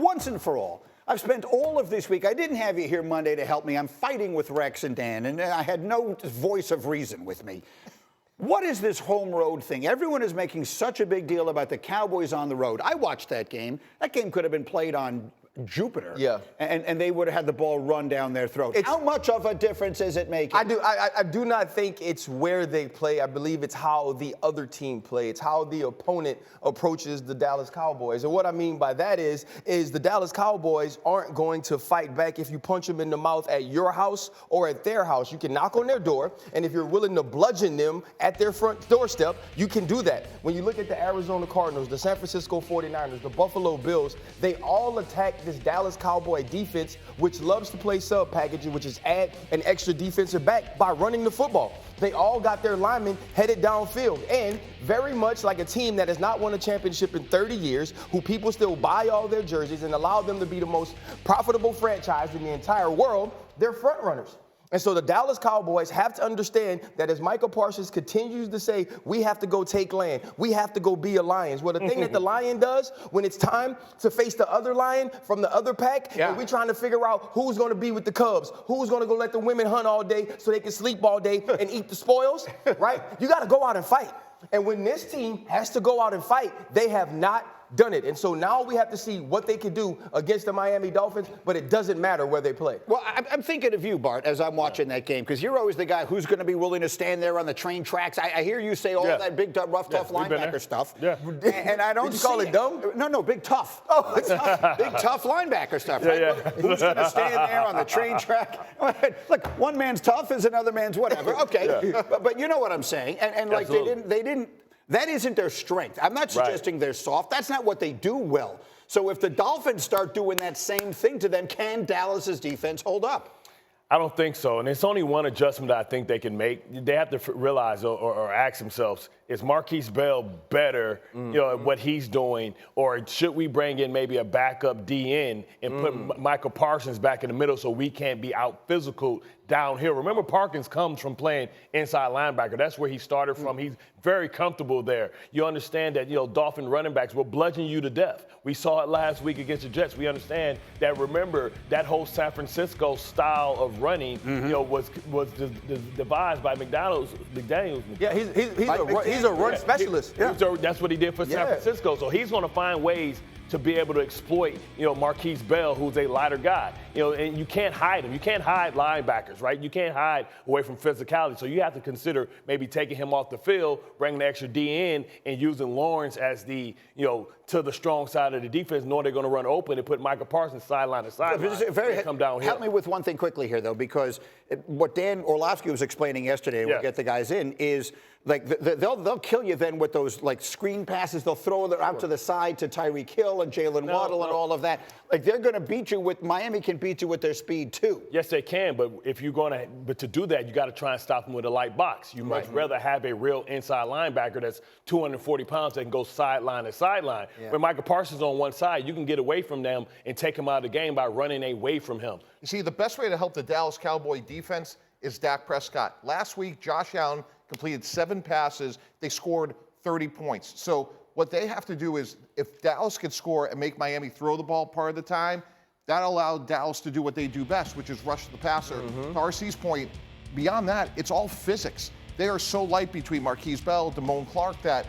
once and for all, I've spent all of this week, I didn't have you here Monday to help me. I'm fighting with Rex and Dan, and I had no voice of reason with me. What is this home road thing? Everyone is making such a big deal about the Cowboys on the road. I watched that game. That game could have been played on Jupiter. Yeah. And they would have had the ball run down their throat. How much of a difference is it making? I do not think it's where they play. I believe it's how the other team plays. It's how the opponent approaches the Dallas Cowboys. And what I mean by that is the Dallas Cowboys aren't going to fight back if you punch them in the mouth at your house or at their house. You can knock on their door, and if you're willing to bludgeon them at their front doorstep, you can do that. When you look at the Arizona Cardinals, the San Francisco 49ers, the Buffalo Bills, they all attack this Dallas Cowboy defense, which loves to play sub packaging, which is add an extra defensive back by running the football. They all got their linemen headed downfield. And very much like a team that has not won a championship in 30 years, who people still buy all their jerseys and allow them to be the most profitable franchise in the entire world, they're front runners. And so the Dallas Cowboys have to understand that as Micah Parsons continues to say, we have to go take land, we have to go be a Lions. Well, the thing that the Lion does when it's time to face the other Lion from the other pack, and we're trying to figure out who's going to be with the Cubs, who's going to go let the women hunt all day so they can sleep all day and eat the spoils, right? You got to go out and fight. And when this team has to go out and fight, they have not done it. And so now we have to see what they can do against the Miami Dolphins, but it doesn't matter where they play. Well, I'm thinking of you, Bart, as I'm watching that game, because you're always the guy who's going to be willing to stand there on the train tracks. I hear you say all that big, rough, tough linebacker stuff. Yeah. And I don't Did you call it dumb? No, big, tough. Oh, big, tough linebacker stuff, right? Who's going to stand there on the train track? Look, one man's tough is another man's whatever. Okay. But you know what I'm saying. And like, they didn't. That isn't their strength. I'm not suggesting they're soft. That's not what they do well. So if the Dolphins start doing that same thing to them, can Dallas's defense hold up? I don't think so. And it's only one adjustment that I think they can make. They have to realize or ask themselves, is Marquise Bell better, at what he's doing, or should we bring in maybe a backup DN and put Michael Parsons back in the middle so we can't be out physical downhill? Remember, Parsons comes from playing inside linebacker. That's where he started from. He's very comfortable there. You understand that, Dolphin running backs will bludgeon you to death. We saw it last week against the Jets. We understand that, remember, that whole San Francisco style of running, was devised by McDaniels. Yeah, he's a run specialist. That's what he did for San Francisco. So he's going to find ways to be able to exploit, Marquise Bell, who's a lighter guy. And you can't hide him. You can't hide linebackers, right? You can't hide away from physicality. So you have to consider maybe taking him off the field, bringing the extra D in, and using Lawrence as the, to the strong side of the defense, knowing they're going to run open and put Michael Parsons sideline to sideline. Come downhill. Help me with one thing quickly here, though, because what Dan Orlovsky was explaining yesterday, and we'll get the guys in, is like they'll kill you then with those like screen passes. They'll throw it out to the side to Tyreek Hill and Jalen Waddle and all of that. Like they're going to beat you with Miami can beat you with their speed too. Yes, they can, but if you're going to, but to do that, you got to try and stop them with a light box. You much rather have a real inside linebacker that's 240 pounds that can go sideline to sideline. When Michael Parsons on one side, you can get away from them and take him out of the game by running away from him. You see, the best way to help the Dallas Cowboy defense is Dak Prescott. Last week, Josh Allen completed 7 passes. They scored 30 points. So what they have to do is, if Dallas could score and make Miami throw the ball part of the time, that allowed Dallas to do what they do best, which is rush the passer. To RC's point, beyond that, it's all physics. They are so light between Marquise Bell, Damone Clark, that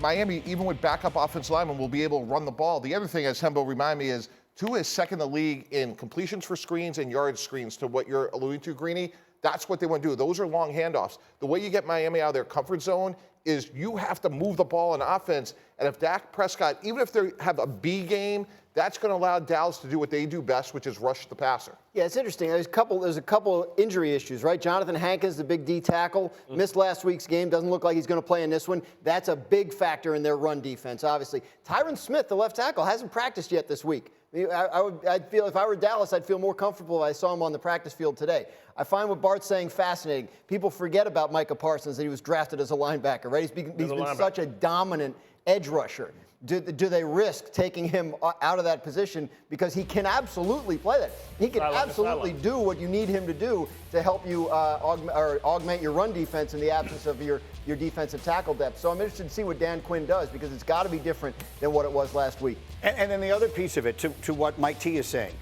Miami, even with backup offensive linemen, will be able to run the ball. The other thing, as Hembo reminded me, is Tua is second in the league in completions for screens and yard screens, to what you're alluding to, Greeny. That's what they want to do. Those are long handoffs. The way you get Miami out of their comfort zone is you have to move the ball on offense. And if Dak Prescott, even if they have a B game, that's going to allow Dallas to do what they do best, which is rush the passer. Yeah, it's interesting. There's a couple injury issues, right? Jonathan Hankins, the big D tackle, missed last week's game. Doesn't look like he's going to play in this one. That's a big factor in their run defense, obviously. Tyron Smith, the left tackle, hasn't practiced yet this week. I'd feel, if I were Dallas, I'd feel more comfortable if I saw him on the practice field today. I find what Bart's saying fascinating. People forget about Micah Parsons, that he was drafted as a linebacker, right? He's been such a dominant edge rusher. do they risk taking him out of that position because he can absolutely play that. He can absolutely do what you need him to do to help you augment your run defense in the absence of your defensive tackle depth. So I'm interested to see what Dan Quinn does because it's got to be different than what it was last week. And then the other piece of it, to what Mike T is saying,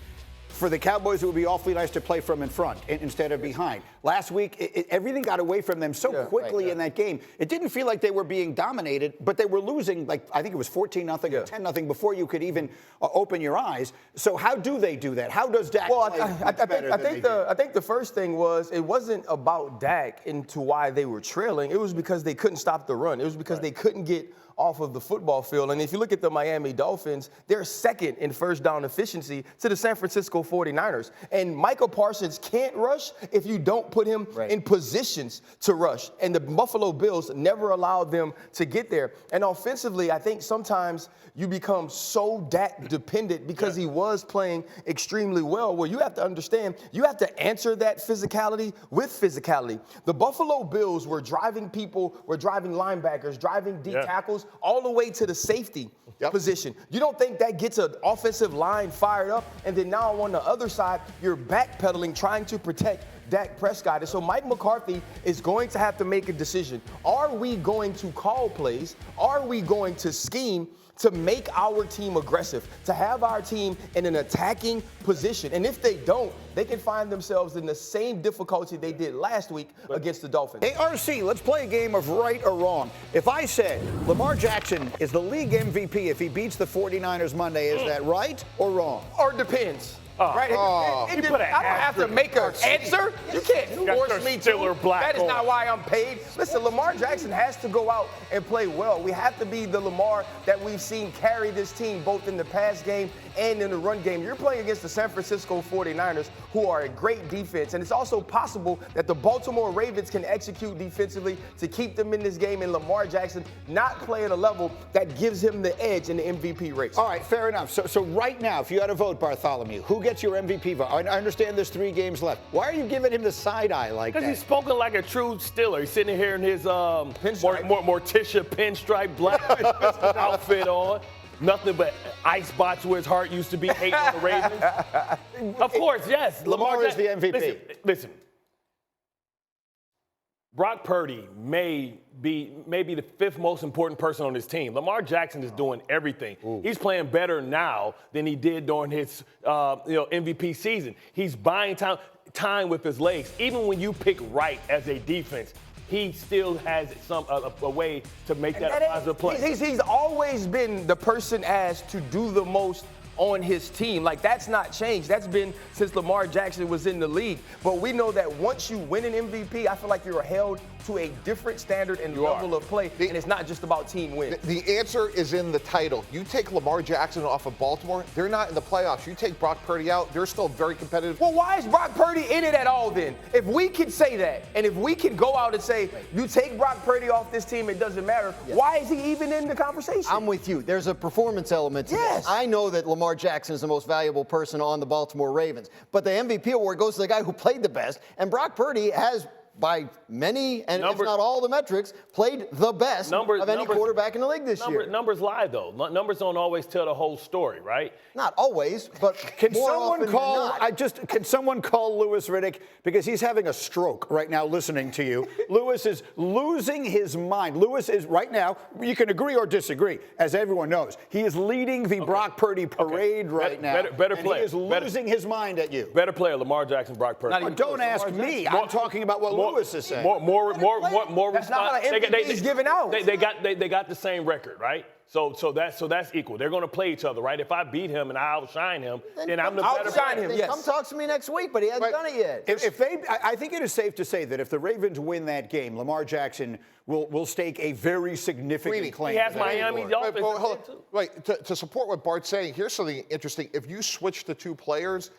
for the Cowboys, it would be awfully nice to play from in front instead of behind. Last week, everything got away from them so quickly in that game. It didn't feel like they were being dominated, but they were losing, like, I think it was 14-0 or 10-0 before you could even open your eyes. So how do they do that? How does Dak play I think the first thing was it wasn't about Dak into why they were trailing. It was because they couldn't stop the run. It was because they couldn't get off of the football field. And if you look at the Miami Dolphins, they're second in first down efficiency to the San Francisco 49ers. And Michael Parsons can't rush if you don't put him in positions to rush. And the Buffalo Bills never allowed them to get there. And offensively, I think sometimes you become so Dak dependent because he was playing extremely well, where you have to understand, you have to answer that physicality with physicality. The Buffalo Bills were driving people, were driving linebackers, driving D tackles, all the way to the safety position. You don't think that gets an offensive line fired up, and then now on the other side, you're backpedaling, trying to protect Dak Prescott. And so Mike McCarthy is going to have to make a decision. Are we going to call plays? Are we going to scheme to make our team aggressive, to have our team in an attacking position? And if they don't, they can find themselves in the same difficulty they did last week against the Dolphins. Hey, RC, let's play a game of right or wrong. If I said Lamar Jackson is the league MVP if he beats the 49ers Monday, is that right or wrong? Or depends. Right? I don't have to make an answer. You can't force me to. That is not why I'm paid. Listen, Lamar Jackson has to go out and play well. We have to be the Lamar that we've seen carry this team both in the pass game and in the run game. You're playing against the San Francisco 49ers, who are a great defense. And it's also possible that the Baltimore Ravens can execute defensively to keep them in this game, and Lamar Jackson not play at a level that gives him the edge in the MVP race. All right, fair enough. So right now, if you had to vote, Bartholomew, who gets your MVP vote? I understand there's 3 games left. Why are you giving him the side eye like that? Because he's spoken like a true Steeler. He's sitting here in his Morticia pinstripe black outfit on. Nothing but ice spots where his heart used to be, hating on the Ravens. Of course, yes. Lamar is the MVP. Listen. Brock Purdy may be the 5th most important person on this team. Lamar Jackson is doing everything. He's playing better now than he did during his MVP season. He's buying time with his legs. Even when you pick right as a defense, he still has a way to make that a positive play. He's always been the person asked to do the most on his team. Like, that's not changed. That's been since Lamar Jackson was in the league. But we know that once you win an MVP, I feel like you're held to a different standard and level of play, and it's not just about team wins. The answer is in the title. You take Lamar Jackson off of Baltimore, they're not in the playoffs. You take Brock Purdy out, they're still very competitive. Well, why is Brock Purdy in it at all then? If we can say that, and if we can go out and say, you take Brock Purdy off this team, it doesn't matter, why is he even in the conversation? I'm with you. There's a performance element to this. I know that Lamar Jackson is the most valuable person on the Baltimore Ravens, but the MVP award goes to the guy who played the best, and Brock Purdy has, by many, and if not all the metrics, played the best of any quarterback in the league this year. Numbers lie, though. Numbers don't always tell the whole story, right? Not always, but can more someone often call? than not. Can someone call Louis Riddick, because he's having a stroke right now listening to you. Louis is losing his mind. Louis is right now. You can agree or disagree, as everyone knows. He is leading the Brock Purdy parade right now. Better and player. He is losing his mind at you. Better player, Lamar Jackson, Brock Purdy. Don't ask me. I'm talking about what Louis is saying. More That's not how MVP is given out. They got the same record, right? So that's equal. They're going to play each other, right? If I beat him and I outshine him, then I'm the better player. Then come talk to me next week, but he hasn't done it yet. I think it is safe to say that if the Ravens win that game, Lamar Jackson will stake a very significant claim. He has Miami Dolphins. To support what Bart's saying, here's something interesting. If you switch the 2 players,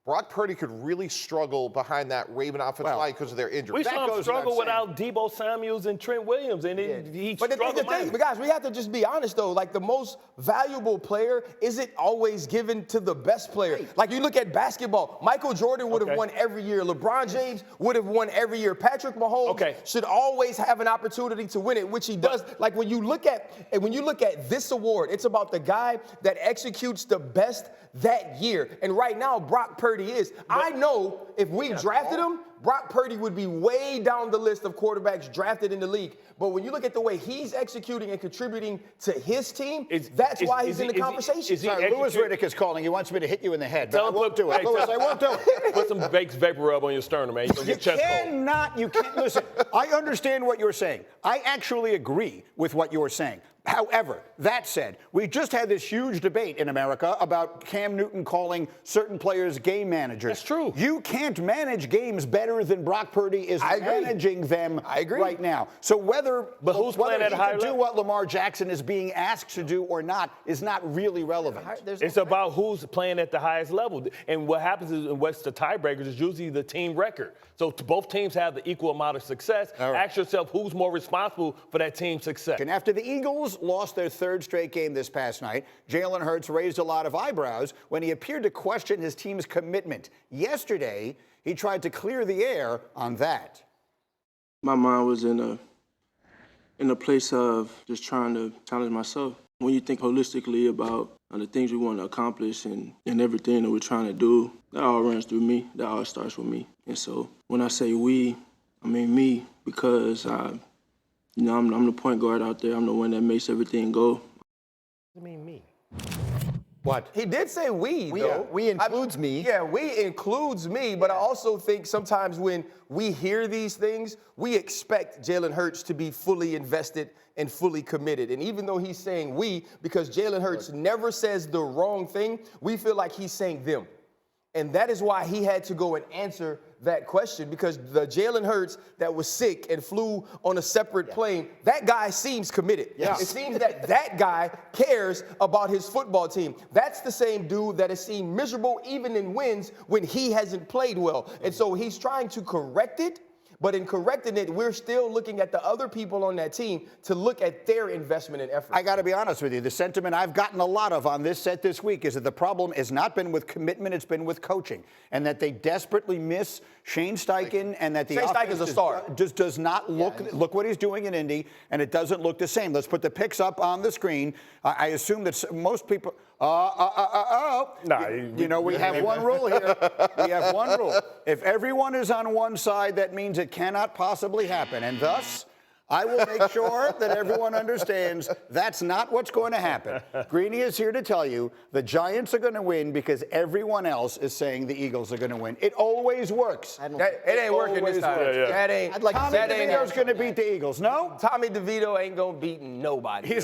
Brock Purdy could really struggle behind that Raven offensive line because of their injury. We That saw him goes struggle without without Debo Samuels and Trent Williams, and he But the struggled. thing, guys, we have to just be honest, though. Like, the most valuable player isn't always given to the best player. Like, you look at basketball, Michael Jordan would have won every year. LeBron James would have won every year. Patrick Mahomes should always have an opportunity to win it, which he does. Like, when you look at this award, it's about the guy that executes the best that year. And right now, Brock Purdy is. I know if we drafted him, Brock Purdy would be way down the list of quarterbacks drafted in the league. But when you look at the way he's executing and contributing to his team, that's why he's in the conversation. Sorry, Louis Riddick is calling. He wants me to hit you in the head, but I won't do it. Louis, I won't do it. Put some vapor rub on your sternum, man. You can't, listen, I understand what you're saying. I actually agree with what you're saying. However, that said, we just had this huge debate in America about Cam Newton calling certain players game managers. That's true. You can't manage games better than Brock Purdy is managing them right now. So whether who's playing at a higher do level? what Lamar Jackson is being asked to do or not is not really relevant. It's about who's playing at the highest level. And what happens is, what's the tiebreakers is usually the team record. So both teams have the equal amount of success. Ask yourself who's more responsible for that team's success. And after the Eagles lost their third straight game this past night, Jalen Hurts raised a lot of eyebrows when he appeared to question his team's commitment. Yesterday, he tried to clear the air on that. My mind was in a place of just trying to challenge myself. When you think holistically about the things we want to accomplish and everything that we're trying to do, that all runs through me. That all starts with me. And so when I say we, I mean me, because I'm the point guard out there. I'm the one that makes everything go. I mean, me. What? He did say we, though. We includes me. Yeah, we includes me, but I also think sometimes when we hear these things, we expect Jalen Hurts to be fully invested and fully committed. And even though he's saying we, because Jalen Hurts never says the wrong thing, we feel like he's saying them. And that is why he had to go and answer that question, because the Jalen Hurts that was sick and flew on a separate plane, that guy seems committed. Yes. It seems that guy cares about his football team. That's the same dude that has seemed miserable even in wins when he hasn't played well. And so he's trying to correct it. But in correcting it, we're still looking at the other people on that team to look at their investment and effort. I got to be honest with you. The sentiment I've gotten a lot of on this set this week is that the problem has not been with commitment, it's been with coaching. And that they desperately miss Shane Steichen, and that the Shane offense Steichen's a star. just does not look what he's doing in Indy, and it doesn't look the same. Let's put the picks up on the screen. I assume that most people... we have one rule here. We have one rule. If everyone is on one side, that means it cannot possibly happen. And thus, I will make sure that everyone understands that's not what's going to happen. Greeny is here to tell you the Giants are going to win because everyone else is saying the Eagles are going to win. It always works. It ain't working this time. That ain't. Tommy DeVito's going to beat the Eagles. No? Tommy DeVito ain't going to beat nobody.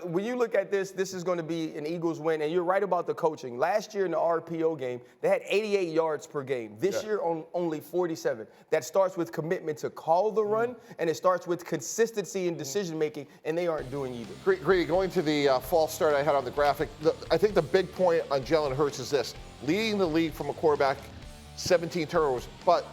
When you look at this is going to be an Eagles win, and you're right about the coaching. Last year in the RPO game, they had 88 yards per game. This year, only 47. That starts with commitment to call the run, and it starts with consistency in decision-making, and they aren't doing either. Greedy, going to the false start I had on the graphic, I think the big point on Jalen Hurts is this. Leading the league from a quarterback, 17 turnovers, but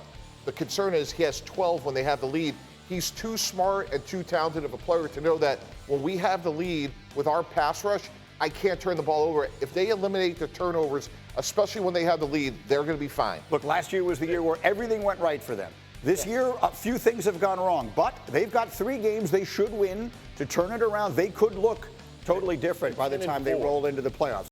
the concern is he has 12 when they have the lead. He's too smart and too talented of a player to know that when we have the lead with our pass rush, I can't turn the ball over. If they eliminate the turnovers, especially when they have the lead, they're going to be fine. Look, last year was the year where everything went right for them. This year, a few things have gone wrong, but they've got 3 games they should win to turn it around. They could look totally different by the time they roll into the playoffs.